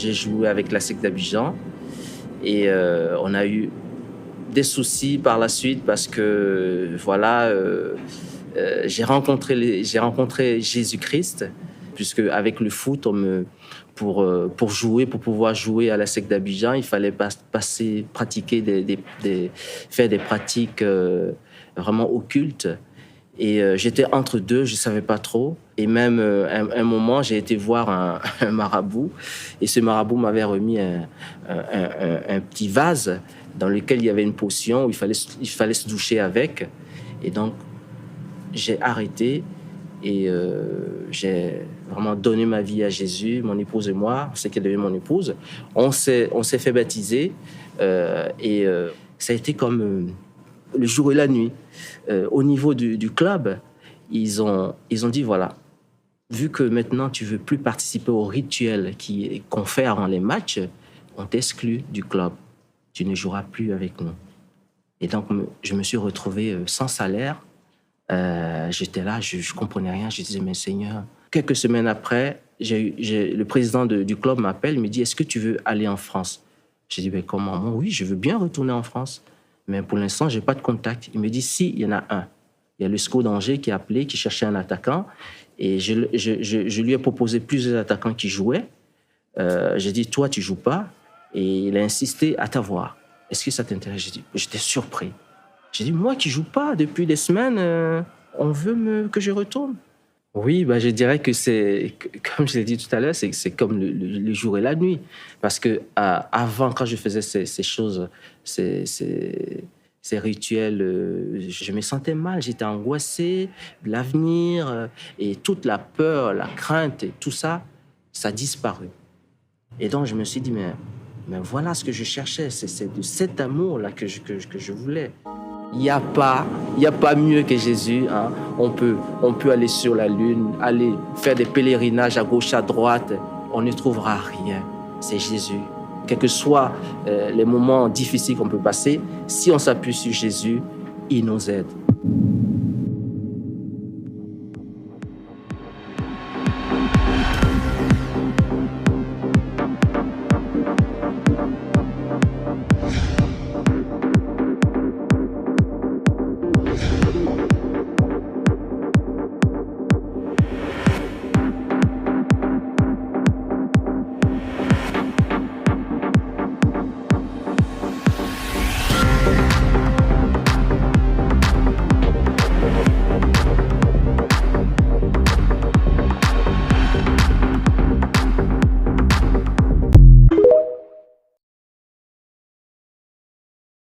J'ai joué avec la SEC d'Abidjan et on a eu des soucis par la suite parce que voilà, j'ai rencontré Jésus-Christ puisque avec le foot, pour jouer, pour pouvoir jouer à la SEC d'Abidjan, il fallait passer, pratiquer faire des pratiques vraiment occultes. Et j'étais entre deux, je ne savais pas trop. Et même un moment, j'ai été voir un marabout. Et ce marabout m'avait remis un petit vase dans lequel il y avait une potion où il fallait se doucher avec. Et donc, j'ai arrêté et j'ai vraiment donné ma vie à Jésus, mon épouse et moi, c'est qu'elle est devenue mon épouse. On s'est fait baptiser et ça a été comme le jour et la nuit. Au niveau du club, ils ont dit, voilà, vu que maintenant tu veux plus participer au rituel qu'on fait avant les matchs, on t'exclut du club. Tu ne joueras plus avec nous. Et donc, je me suis retrouvé sans salaire. J'étais là, je comprenais rien. Je disais, mais Seigneur. Quelques semaines après, le président du club m'appelle, il me dit, est-ce que tu veux aller en France? J'ai dit, mais comment? Moi, oui, je veux bien retourner en France. Mais pour l'instant, je n'ai pas de contact. Il me dit, si, il y en a un. Il y a le SCO d'Angers qui a appelé, qui cherchait un attaquant. Et je lui ai proposé plusieurs attaquants qui jouaient. J'ai dit, toi, tu ne joues pas. Et il a insisté à t'avoir. Est-ce que ça t'intéresse? J'étais surpris. J'ai dit, moi qui ne joue pas depuis des semaines, on veut que je retourne. Oui, je dirais que c'est, comme je l'ai dit tout à l'heure, c'est comme le jour et la nuit. Parce que avant, quand je faisais ces choses, ces rituels, je me sentais mal, j'étais angoissé de l'avenir et toute la peur, la crainte et tout ça, ça a disparu. Et donc, je me suis dit, mais voilà ce que je cherchais, c'est de cet amour-là que je voulais. Il n'y a pas mieux que Jésus. Hein. On peut aller sur la lune, aller faire des pèlerinages à gauche, à droite. On ne trouvera rien. C'est Jésus. Quels que soient les moments difficiles qu'on peut passer, si on s'appuie sur Jésus, il nous aide.